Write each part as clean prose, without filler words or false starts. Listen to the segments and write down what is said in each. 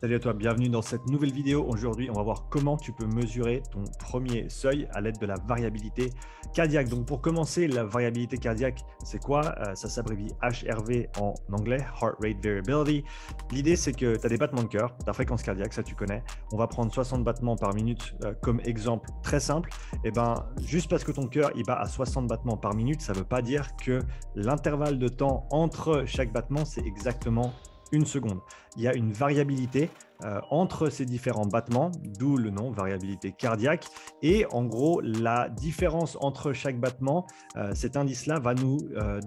Salut à toi, bienvenue dans cette nouvelle vidéo. Aujourd'hui, on va voir comment tu peux mesurer ton premier seuil à l'aide de la variabilité cardiaque. Donc pour commencer, la variabilité cardiaque, c'est quoi? Ça s'abrevie HRV en anglais, Heart Rate Variability. L'idée, c'est que tu as des battements de cœur, ta fréquence cardiaque, ça tu connais. On va prendre 60 battements par minute comme exemple très simple. Et ben, juste parce que ton cœur il bat à 60 battements par minute, ça ne veut pas dire que l'intervalle de temps entre chaque battement, c'est exactement une seconde. Il y a une variabilité entre ces différents battements, d'où le nom variabilité cardiaque. Et en gros, la différence entre chaque battement, cet indice-là va nous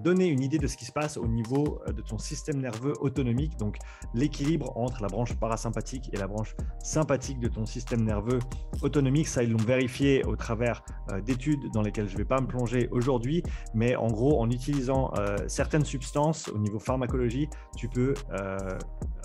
donner une idée de ce qui se passe au niveau de ton système nerveux autonomique, donc l'équilibre entre la branche parasympathique et la branche sympathique de ton système nerveux autonomique. Ça, ils l'ont vérifié au travers d'études dans lesquelles je ne vais pas me plonger aujourd'hui, mais en gros, en utilisant certaines substances au niveau pharmacologie, tu peux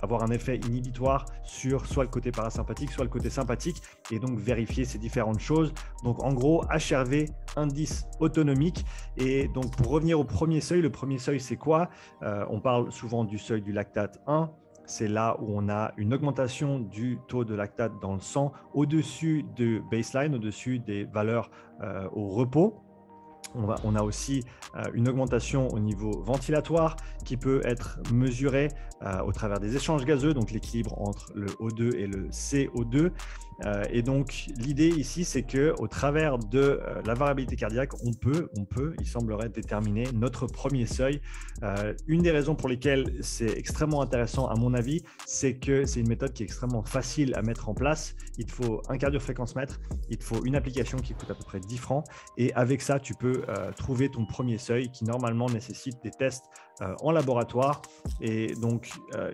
avoir un effet inhibitoire sur soit le côté parasympathique, soit le côté sympathique, et donc vérifier ces différentes choses. Donc en gros, HRV, indice autonomique. Et donc pour revenir au premier seuil, le premier seuil c'est quoi? On parle souvent du seuil du lactate 1. C'est là où on a une augmentation du taux de lactate dans le sang au-dessus de baseline, au-dessus des valeurs au repos. On a aussi une augmentation au niveau ventilatoire qui peut être mesurée au travers des échanges gazeux, donc l'équilibre entre le O2 et le CO2. Et donc, l'idée ici, c'est qu'au travers de la variabilité cardiaque, on peut, il semblerait, déterminer notre premier seuil. Une des raisons pour lesquelles c'est extrêmement intéressant, à mon avis, c'est que c'est une méthode qui est extrêmement facile à mettre en place. Il te faut un cardiofréquencemètre, il te faut une application qui coûte à peu près 10 francs. Et avec ça, tu peux trouver ton premier seuil qui normalement nécessite des tests en laboratoire. Et donc,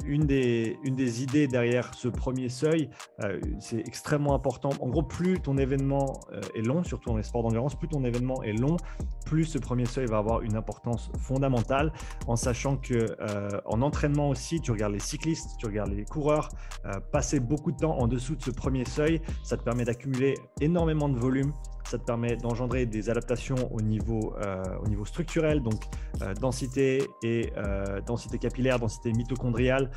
une des idées derrière ce premier seuil, c'est extrêmement important. En gros, plus ton événement est long, surtout dans les sports d'endurance, plus ton événement est long, plus ce premier seuil va avoir une importance fondamentale, en sachant que en entraînement aussi, tu regardes les cyclistes, tu regardes les coureurs, passer beaucoup de temps en dessous de ce premier seuil, ça te permet d'accumuler énormément de volume. Ça te permet d'engendrer des adaptations au niveau structurel, donc densité capillaire, densité mitochondriale,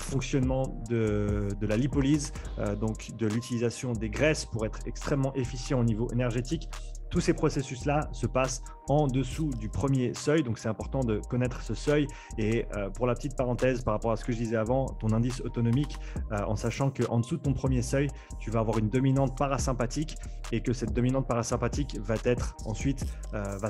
fonctionnement de la lipolyse, donc de l'utilisation des graisses pour être extrêmement efficient au niveau énergétique. Tous ces processus-là se passent en dessous du premier seuil, donc c'est important de connaître ce seuil. Et pour la petite parenthèse par rapport à ce que je disais avant, ton indice autonomique, en sachant qu'en dessous de ton premier seuil, tu vas avoir une dominante parasympathique et que cette dominante parasympathique va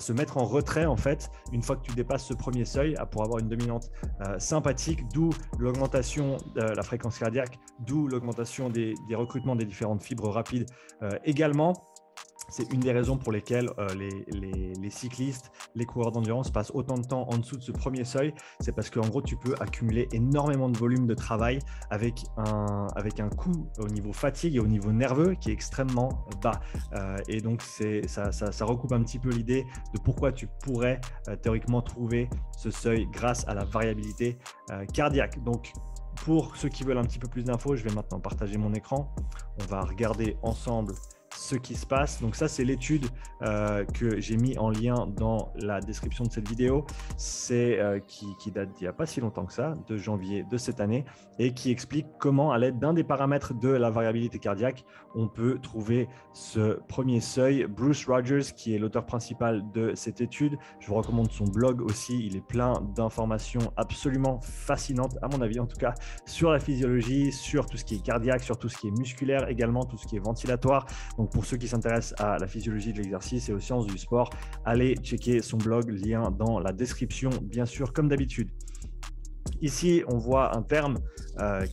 se mettre en retrait en fait une fois que tu dépasses ce premier seuil pour avoir une dominante sympathique, d'où l'augmentation de la fréquence cardiaque, d'où l'augmentation des recrutements des différentes fibres rapides également. C'est une des raisons pour lesquelles les cyclistes, les coureurs d'endurance passent autant de temps en dessous de ce premier seuil. C'est parce qu'en gros, tu peux accumuler énormément de volume de travail avec un coût au niveau fatigue et au niveau nerveux qui est extrêmement bas. Et donc, ça recoupe un petit peu l'idée de pourquoi tu pourrais théoriquement trouver ce seuil grâce à la variabilité cardiaque. Donc, pour ceux qui veulent un petit peu plus d'infos, je vais maintenant partager mon écran. On va regarder ensemble ce qui se passe. Donc ça, c'est l'étude que j'ai mis en lien dans la description de cette vidéo. C'est qui date d'il n'y a pas si longtemps que ça, de janvier de cette année, et qui explique comment, à l'aide d'un des paramètres de la variabilité cardiaque, on peut trouver ce premier seuil. Bruce Rogers, qui est l'auteur principal de cette étude, je vous recommande son blog aussi. Il est plein d'informations absolument fascinantes, à mon avis en tout cas, sur la physiologie, sur tout ce qui est cardiaque, sur tout ce qui est musculaire également, tout ce qui est ventilatoire. Donc pour ceux qui s'intéressent à la physiologie de l'exercice et aux sciences du sport, allez checker son blog, lien dans la description, bien sûr, comme d'habitude. Ici, on voit un terme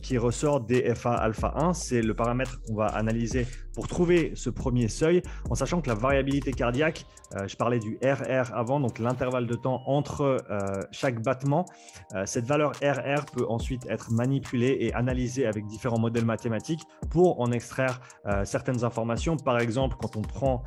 qui ressort DFA alpha 1. C'est le paramètre qu'on va analyser pour trouver ce premier seuil, en sachant que la variabilité cardiaque, je parlais du RR avant, donc l'intervalle de temps entre chaque battement. Cette valeur RR peut ensuite être manipulée et analysée avec différents modèles mathématiques pour en extraire certaines informations. Par exemple, quand on prend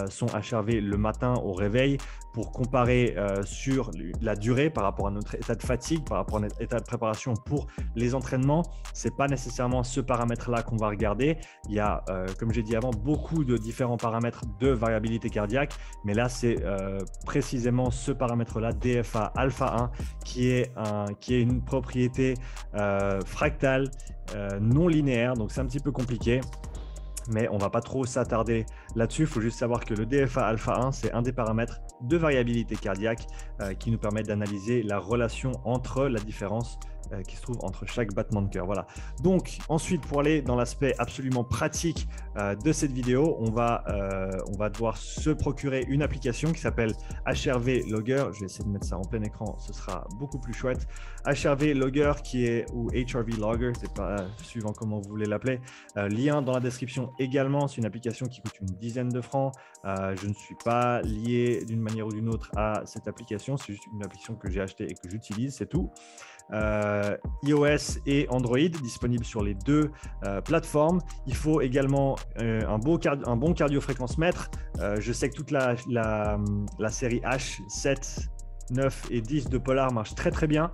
son HRV le matin au réveil pour comparer sur la durée par rapport à notre état de fatigue, par rapport à notre état état de préparation pour les entraînements, ce n'est pas nécessairement ce paramètre-là qu'on va regarder. Il y a, comme j'ai dit avant, beaucoup de différents paramètres de variabilité cardiaque, mais là, c'est précisément ce paramètre-là, DFA alpha 1, qui est une propriété fractale, non linéaire, donc c'est un petit peu compliqué. Mais on ne va pas trop s'attarder là-dessus. Il faut juste savoir que le DFA alpha 1, c'est un des paramètres de variabilité cardiaque qui nous permet d'analyser la relation entre la différence qui se trouve entre chaque battement de cœur. Voilà. Donc ensuite, pour aller dans l'aspect absolument pratique de cette vidéo, on va devoir se procurer une application qui s'appelle HRV Logger. Je vais essayer de mettre ça en plein écran, ce sera beaucoup plus chouette. HRV Logger ou HRV Logger, c'est pas suivant comment vous voulez l'appeler. Lien dans la description également. C'est une application qui coûte une dizaine de francs. Je ne suis pas lié d'une manière ou d'une autre à cette application. C'est juste une application que j'ai achetée et que j'utilise, c'est tout. iOS et Android, disponible sur les deux plateformes. Il faut également un bon cardiofréquence-mètre. Je sais que toute la série H, 7, 9 et 10 de Polar marche très très bien.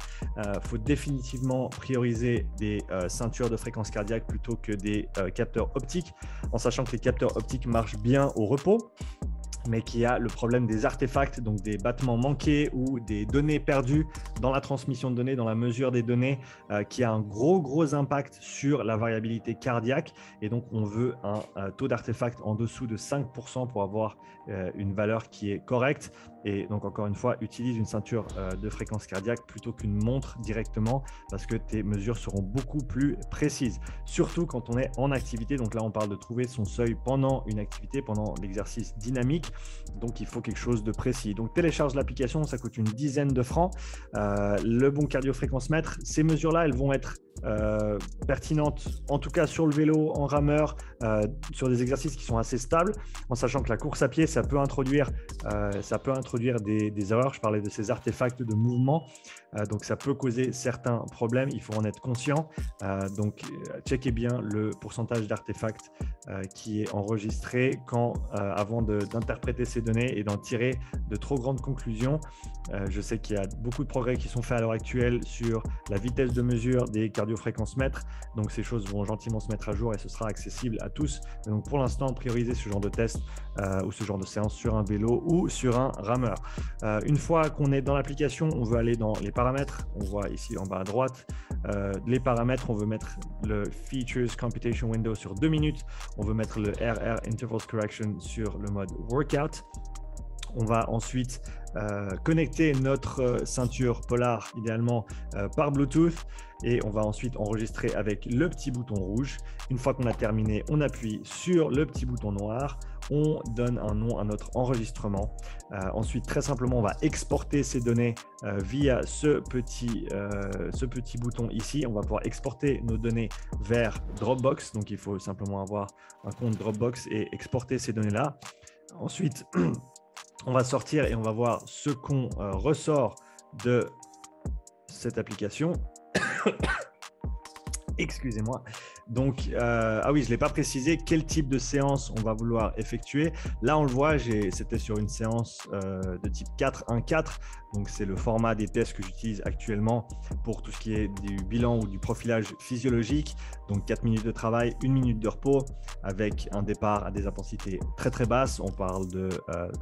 Faut définitivement prioriser des ceintures de fréquence cardiaque plutôt que des capteurs optiques, en sachant que les capteurs optiques marchent bien au repos, mais qu'il y a le problème des artefacts, donc des battements manqués ou des données perdues dans la transmission de données, dans la mesure des données, qui a un gros impact sur la variabilité cardiaque. Et donc, on veut un taux d'artefact en dessous de 5% pour avoir une valeur qui est correcte. Et donc, encore une fois, utilise une ceinture de fréquence cardiaque plutôt qu'une montre directement, parce que tes mesures seront beaucoup plus précises, surtout quand on est en activité. Donc là, on parle de trouver son seuil pendant une activité, pendant l'exercice dynamique. Donc, il faut quelque chose de précis. Donc, télécharge l'application, ça coûte une dizaine de francs. Le bon cardiofréquence-mètre, ces mesures-là, elles vont être pertinentes, en tout cas sur le vélo, en rameur, sur des exercices qui sont assez stables, en sachant que la course à pied, ça peut introduire des erreurs. Je parlais de ces artefacts de mouvement, donc ça peut causer certains problèmes, il faut en être conscient. Donc checkez bien le pourcentage d'artefacts qui est enregistré avant d'interpréter ces données et d'en tirer de trop grandes conclusions. Je sais qu'il y a beaucoup de progrès qui sont faits à l'heure actuelle sur la vitesse de mesure des cardiofréquence-mètres, donc ces choses vont gentiment se mettre à jour et ce sera accessible à tous. Et donc pour l'instant, prioriser ce genre de test ou ce genre de séance sur un vélo ou sur un rameur. Une fois qu'on est dans l'application, on veut aller dans les paramètres. On voit ici en bas à droite les paramètres. On veut mettre le Features Computation Window sur 2 minutes. On veut mettre le RR Intervals Correction sur le mode Workout. On va ensuite connecter notre ceinture Polar, idéalement par Bluetooth, et on va ensuite enregistrer avec le petit bouton rouge. Une fois qu'on a terminé, on appuie sur le petit bouton noir, on donne un nom à notre enregistrement. Ensuite, très simplement, on va exporter ces données via ce petit bouton ici. On va pouvoir exporter nos données vers Dropbox, donc il faut simplement avoir un compte Dropbox et exporter ces données-là. Ensuite, on va sortir et on va voir ce qu'on ressort de cette application. Excusez-moi. Donc, ah oui, je ne l'ai pas précisé, quel type de séance on va vouloir effectuer. Là, on le voit, c'était sur une séance de type 4-1-4. Donc, c'est le format des tests que j'utilise actuellement pour tout ce qui est du bilan ou du profilage physiologique. Donc, 4 minutes de travail, 1 minute de repos avec un départ à des intensités très, très basses. On parle de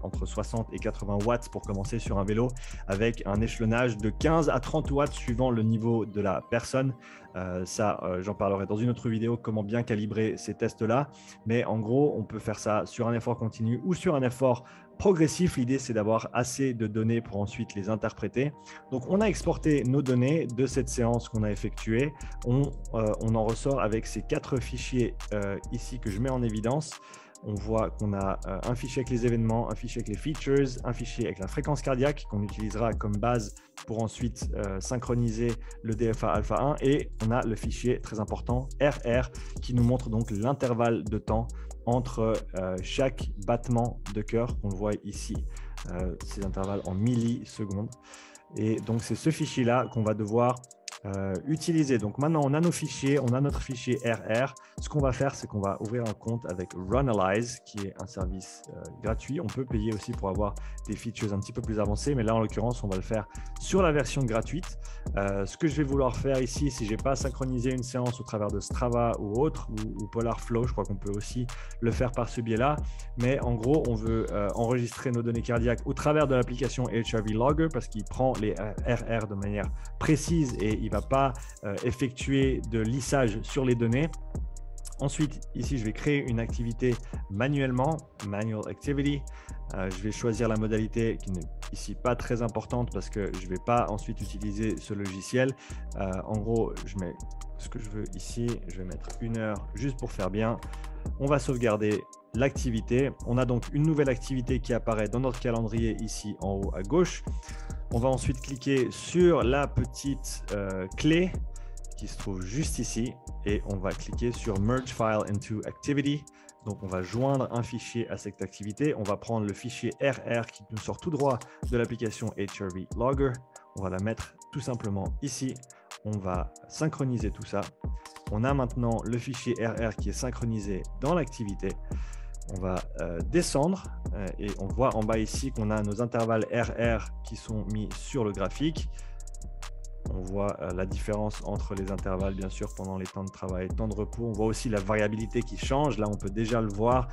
entre 60 et 80 watts pour commencer sur un vélo avec un échelonnage de 15 à 30 watts suivant le niveau de la personne. J'en parlerai dans une autre vidéo, comment bien calibrer ces tests-là. Mais en gros, on peut faire ça sur un effort continu ou sur un effort progressif. L'idée, c'est d'avoir assez de données pour ensuite les interpréter. Donc, on a exporté nos données de cette séance qu'on a effectuée. On en ressort avec ces 4 fichiers ici que je mets en évidence. On voit qu'on a un fichier avec les événements, un fichier avec les features, un fichier avec la fréquence cardiaque qu'on utilisera comme base pour ensuite synchroniser le DFA alpha 1, et on a le fichier très important RR qui nous montre donc l'intervalle de temps entre chaque battement de cœur qu'on voit ici, ces intervalles en millisecondes. Et donc c'est ce fichier là qu'on va devoir utiliser. Donc maintenant, on a nos fichiers, on a notre fichier RR. Ce qu'on va faire, c'est qu'on va ouvrir un compte avec Runalyze, qui est un service gratuit. On peut payer aussi pour avoir des features un petit peu plus avancées, mais là, en l'occurrence, on va le faire sur la version gratuite. Ce que je vais vouloir faire ici, si je n'ai pas synchronisé une séance au travers de Strava ou autre, ou Polarflow, je crois qu'on peut aussi le faire par ce biais-là. Mais en gros, on veut enregistrer nos données cardiaques au travers de l'application HRV Logger parce qu'il prend les RR de manière précise et il ne va pas effectuer de lissage sur les données. Ensuite, ici, je vais créer une activité manuellement, Manual Activity. Je vais choisir la modalité qui n'est ici pas très importante parce que je ne vais pas ensuite utiliser ce logiciel. En gros, je mets ce que je veux ici. Je vais mettre 1 heure juste pour faire bien. On va sauvegarder l'activité. On a donc une nouvelle activité qui apparaît dans notre calendrier ici en haut à gauche. On va ensuite cliquer sur la petite clé qui se trouve juste ici et on va cliquer sur Merge File into Activity. Donc, on va joindre un fichier à cette activité. On va prendre le fichier RR qui nous sort tout droit de l'application HRV Logger. On va la mettre tout simplement ici. On va synchroniser tout ça. On a maintenant le fichier RR qui est synchronisé dans l'activité. On va descendre et on voit en bas ici qu'on a nos intervalles RR qui sont mis sur le graphique. On voit la différence entre les intervalles, bien sûr, pendant les temps de travail, temps de repos. On voit aussi la variabilité qui change. Là, on peut déjà le voir.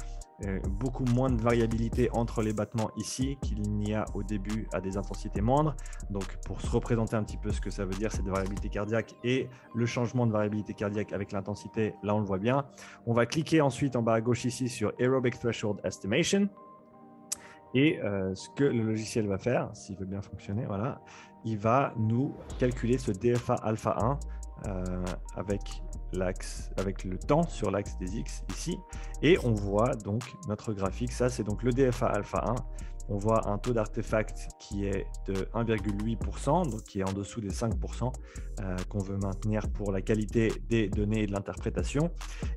Beaucoup moins de variabilité entre les battements ici qu'il n'y a au début à des intensités moindres. Donc, pour se représenter un petit peu ce que ça veut dire, cette variabilité cardiaque et le changement de variabilité cardiaque avec l'intensité, là, on le voit bien. On va cliquer ensuite en bas à gauche ici sur Aerobic Threshold Estimation. Et ce que le logiciel va faire, s'il veut bien fonctionner, voilà, il va nous calculer ce DFA alpha 1 avec le temps sur l'axe des X ici. Et on voit donc notre graphique. Ça, c'est donc le DFA alpha 1. On voit un taux d'artefact qui est de 1,8%, donc qui est en dessous des 5% qu'on veut maintenir pour la qualité des données et de l'interprétation.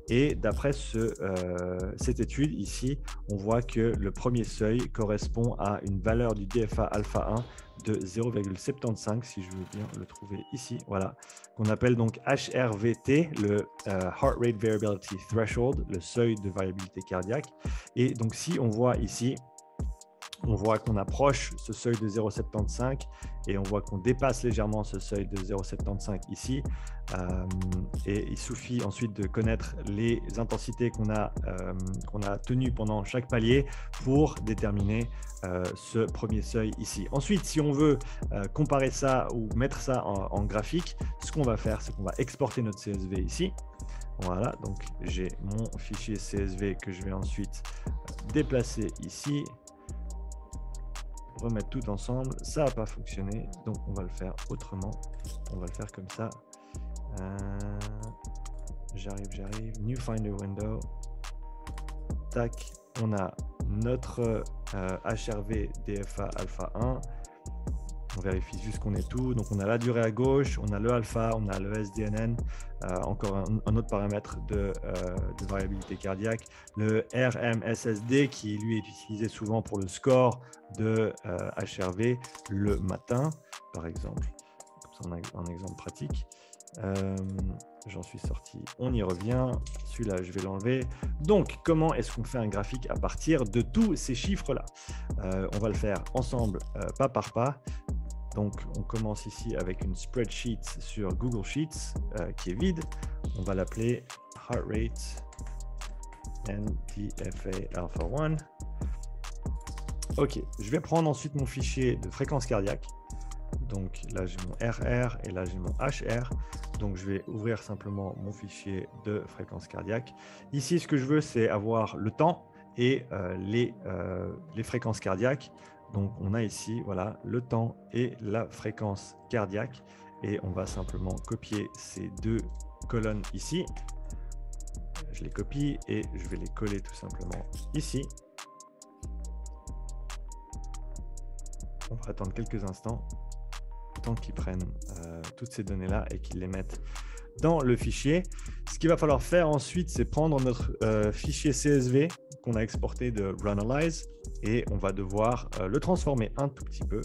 Et d'après cette étude ici, on voit que le premier seuil correspond à une valeur du DFA alpha 1 de 0,75, si je veux bien le trouver ici, voilà, qu'on appelle donc HRVT, le Heart Rate Variability Threshold, le seuil de variabilité cardiaque. Et donc si on voit ici, on voit qu'on approche ce seuil de 0,75 et on voit qu'on dépasse légèrement ce seuil de 0,75 ici. Et il suffit ensuite de connaître les intensités qu'on a tenues pendant chaque palier pour déterminer ce premier seuil ici. Ensuite, si on veut comparer ça ou mettre ça en graphique, ce qu'on va faire, c'est qu'on va exporter notre CSV ici. Voilà, donc j'ai mon fichier CSV que je vais ensuite déplacer ici. Remettre tout ensemble, ça n'a pas fonctionné, donc on va le faire autrement. On va le faire comme ça. J'arrive. New Finder Window. Tac, on a notre HRV DFA alpha 1. On vérifie juste qu'on est tout. Donc, on a la durée à gauche, on a le alpha, on a le SDNN, encore un autre paramètre de variabilité cardiaque. Le RMSSD qui, lui, est utilisé souvent pour le score de HRV le matin, par exemple. Comme ça, on a un exemple pratique. J'en suis sorti, on y revient. Celui-là, je vais l'enlever. Donc, comment est-ce qu'on fait un graphique à partir de tous ces chiffres-là? On va le faire ensemble, pas par pas. Donc, on commence ici avec une spreadsheet sur Google Sheets qui est vide. On va l'appeler Heart Rate NDFA Alpha 1. OK, je vais prendre ensuite mon fichier de fréquence cardiaque. Donc là, j'ai mon RR et là, j'ai mon HR. Donc, je vais ouvrir simplement mon fichier de fréquence cardiaque. Ici, ce que je veux, c'est avoir le temps et les fréquences cardiaques. Donc, on a ici, voilà, le temps et la fréquence cardiaque. Et on va simplement copier ces deux colonnes ici. Je les copie et je vais les coller tout simplement ici. On va attendre quelques instants, tant qu'ils prennent toutes ces données-là et qu'ils les mettent dans le fichier. Ce qu'il va falloir faire ensuite, c'est prendre notre fichier CSV qu'on a exporté de Runalyze et on va devoir le transformer un tout petit peu.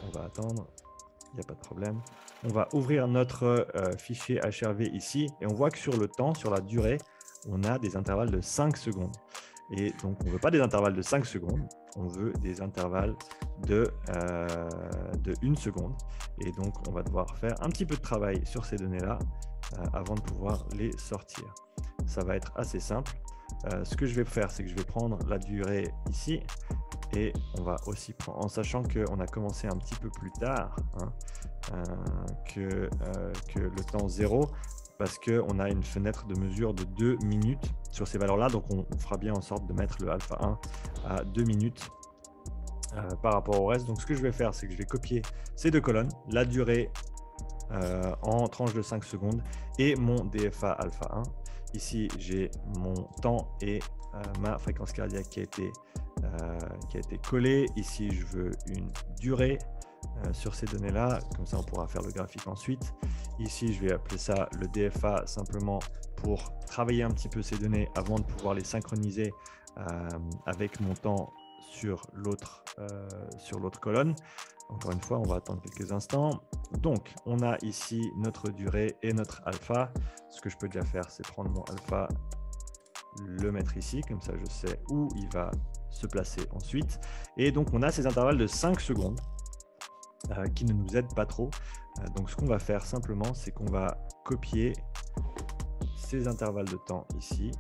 On va attendre, il n'y a pas de problème. On va ouvrir notre fichier HRV ici et on voit que sur le temps, sur la durée, on a des intervalles de 5 secondes. Et donc, on ne veut pas des intervalles de 5 secondes, on veut des intervalles de 1 seconde. Et donc, on va devoir faire un petit peu de travail sur ces données-là avant de pouvoir les sortir. Ça va être assez simple. Ce que je vais faire, c'est que je vais prendre la durée ici et on va aussi prendre, en sachant qu'on a commencé un petit peu plus tard que le temps 0, parce qu'on a une fenêtre de mesure de 2 minutes sur ces valeurs-là. Donc, on fera bien en sorte de mettre le alpha 1 à 2 minutes par rapport au reste. Donc, ce que je vais faire, c'est que je vais copier ces deux colonnes, la durée en tranche de 5 secondes et mon DFA alpha 1. Ici, j'ai mon temps et ma fréquence cardiaque qui a été collée. Ici, je veux une durée sur ces données-là. Comme ça, on pourra faire le graphique ensuite. Ici, je vais appeler ça le DFA simplement pour travailler un petit peu ces données avant de pouvoir les synchroniser avec mon temps sur l'autre colonne. Encore une fois, on va attendre quelques instants. Donc, on a ici notre durée et notre alpha. Ce que je peux déjà faire, c'est prendre mon alpha, le mettre ici. Comme ça, je sais où il va se placer ensuite. Et donc, on a ces intervalles de 5 secondes qui ne nous aident pas trop. Donc, ce qu'on va faire simplement, c'est qu'on va copier ces intervalles de temps ici.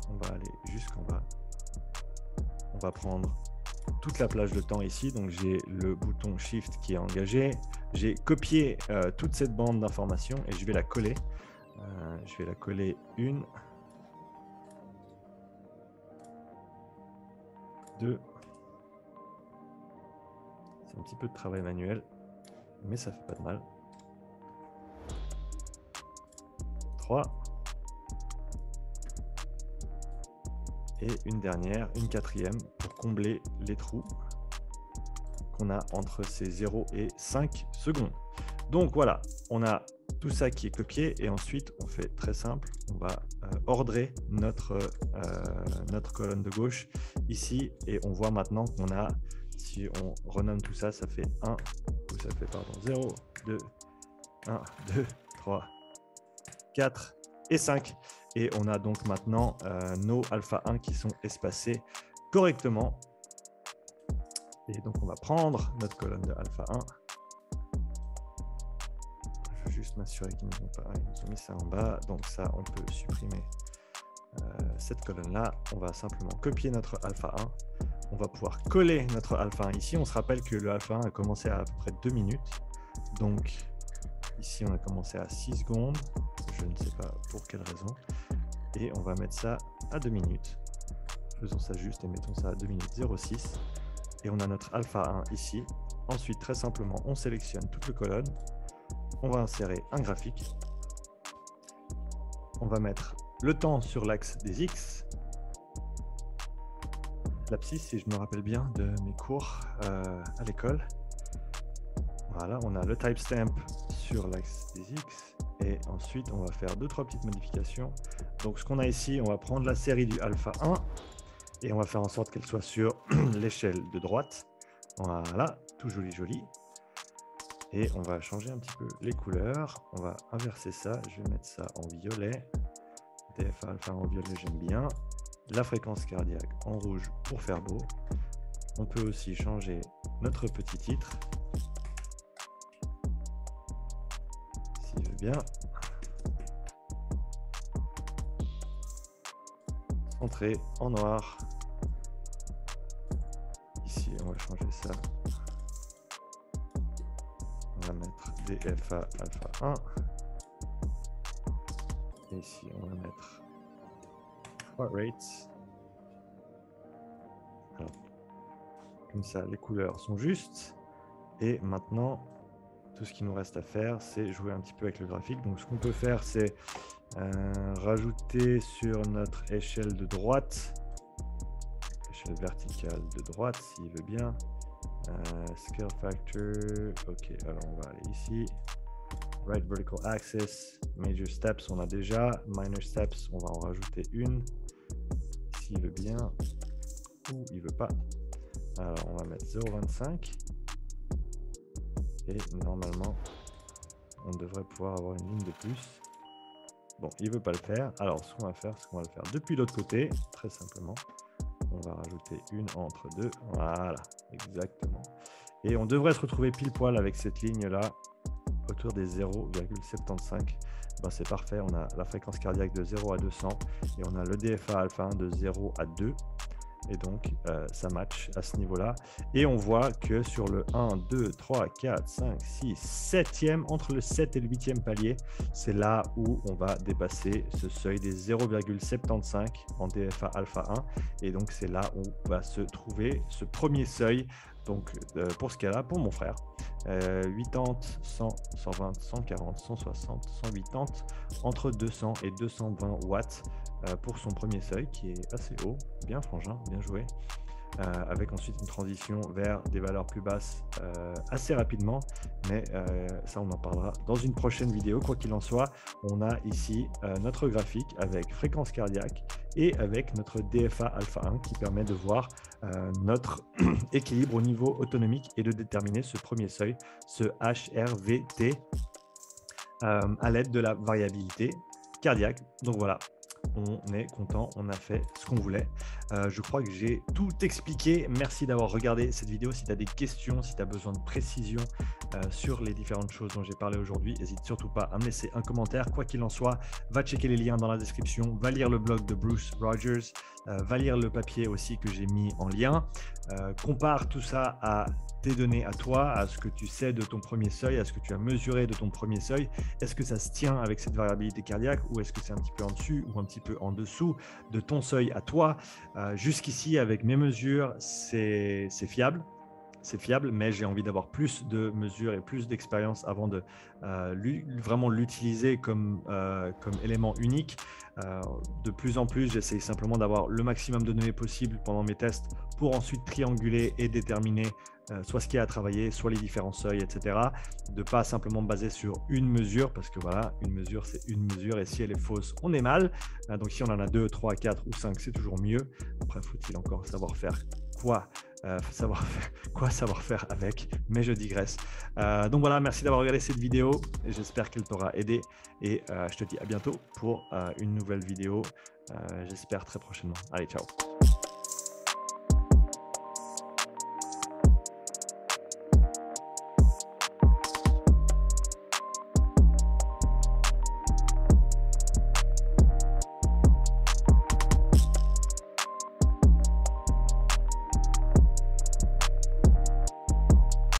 On va aller jusqu'en bas. On va prendre toute la plage de temps ici, donc j'ai le bouton Shift qui est engagé. J'ai copié toute cette bande d'informations et je vais la coller. Je vais la coller 1, 2. C'est un petit peu de travail manuel, mais ça fait pas de mal. 3. Et une dernière, une quatrième, pour combler les trous qu'on a entre ces 0 et 5 secondes. Donc voilà, on a tout ça qui est copié et ensuite on fait très simple, on va ordrer notre colonne de gauche ici et on voit maintenant qu'on a, si on renomme tout ça, ça fait 1, ou ça fait pardon 0, 2, 1, 2, 3, 4 et 5. Et on a donc maintenant nos alpha 1 qui sont espacés correctement. Et donc, on va prendre notre colonne de alpha 1. Je veux juste m'assurer qu'ils nous ont mis ça en bas. Donc ça, on peut supprimer cette colonne-là. On va simplement copier notre alpha 1. On va pouvoir coller notre alpha 1 ici. On se rappelle que le alpha 1 a commencé à peu près 2 minutes. Donc, ici, on a commencé à 6 secondes. Je ne sais pas pour quelle raison. Et on va mettre ça à 2 minutes. Faisons ça juste et mettons ça à 2 minutes 06. Et on a notre alpha 1 ici. Ensuite, très simplement, on sélectionne toute la colonne. On va insérer un graphique. On va mettre le temps sur l'axe des X. L'abscisse, si je me rappelle bien de mes cours à l'école. Voilà, on a le timestamp sur l'axe des X. Et ensuite, on va faire 2-3 petites modifications. Donc, ce qu'on a ici, on va prendre la série du alpha 1 et on va faire en sorte qu'elle soit sur l'échelle de droite. Voilà, tout joli, joli. Et on va changer un petit peu les couleurs. On va inverser ça. Je vais mettre ça en violet. DFA alpha en violet, j'aime bien. La fréquence cardiaque en rouge pour faire beau. On peut aussi changer notre petit titre. Si je veux bien. Centré en noir. Ici, on va changer ça. On va mettre DFA alpha 1. Et ici, on va mettre heart rate. Alors, comme ça, les couleurs sont justes. Et maintenant, tout ce qu'il nous reste à faire, c'est jouer un petit peu avec le graphique. Donc, ce qu'on peut faire, c'est rajouter sur notre échelle de droite, échelle verticale de droite, s'il veut bien. Scale factor, ok, alors on va aller ici. Right vertical axis, major steps, on a déjà. Minor steps, on va en rajouter une, s'il veut bien, ou il veut pas. Alors on va mettre 0,25. Et normalement, on devrait pouvoir avoir une ligne de plus. Bon, il ne veut pas le faire. Alors, ce qu'on va faire, c'est qu'on va le faire depuis l'autre côté, très simplement. On va rajouter une entre deux. Voilà, exactement. Et on devrait se retrouver pile poil avec cette ligne-là, autour des 0,75. Ben, c'est parfait. On a la fréquence cardiaque de 0 à 200 et on a le DFA alpha 1 de 0 à 2. Et donc, ça match à ce niveau-là. Et on voit que sur le 1, 2, 3, 4, 5, 6, 7e, entre le 7 et le 8e palier, c'est là où on va dépasser ce seuil des 0,75 en DFA alpha 1. Et donc, c'est là où va se trouver ce premier seuil. Donc, pour ce cas-là, pour mon frère, 80, 100, 120, 140, 160, 180, entre 200 et 220 watts. Pour son premier seuil qui est assez haut, bien frangin, bien joué, avec ensuite une transition vers des valeurs plus basses assez rapidement, mais ça on en parlera dans une prochaine vidéo. Quoi qu'il en soit, on a ici notre graphique avec fréquence cardiaque et avec notre DFA alpha 1 qui permet de voir notre équilibre au niveau autonomique et de déterminer ce premier seuil, ce HRVT, à l'aide de la variabilité cardiaque. Donc voilà. On est content, on a fait ce qu'on voulait. Je crois que j'ai tout expliqué. Merci d'avoir regardé cette vidéo. Si tu as des questions, si tu as besoin de précision sur les différentes choses dont j'ai parlé aujourd'hui, n'hésite surtout pas à me laisser un commentaire. Quoi qu'il en soit, va checker les liens dans la description, va lire le blog de Bruce Rogers, va lire le papier aussi que j'ai mis en lien. Compare tout ça à tes données à toi, à ce que tu sais de ton premier seuil, à ce que tu as mesuré de ton premier seuil. Est-ce que ça se tient avec cette variabilité cardiaque ou est-ce que c'est un petit peu en dessus ou un petit peu en dessous de ton seuil à toi? Jusqu'ici, avec mes mesures, c'est fiable. C'est fiable, mais j'ai envie d'avoir plus de mesures et plus d'expérience avant de vraiment l'utiliser comme élément unique. De plus en plus, j'essaie simplement d'avoir le maximum de données possible pendant mes tests pour ensuite trianguler et déterminer soit ce qu'il y a à travailler, soit les différents seuils, etc. De ne pas simplement me baser sur une mesure, parce que voilà, une mesure, c'est une mesure, et si elle est fausse, on est mal. Donc si on en a 2, 3, 4 ou 5, c'est toujours mieux. Après, faut-il encore savoir faire quoi savoir faire avec, mais je digresse. Donc voilà, merci d'avoir regardé cette vidéo, j'espère qu'elle t'aura aidé, et je te dis à bientôt pour une nouvelle vidéo, j'espère très prochainement. Allez, ciao.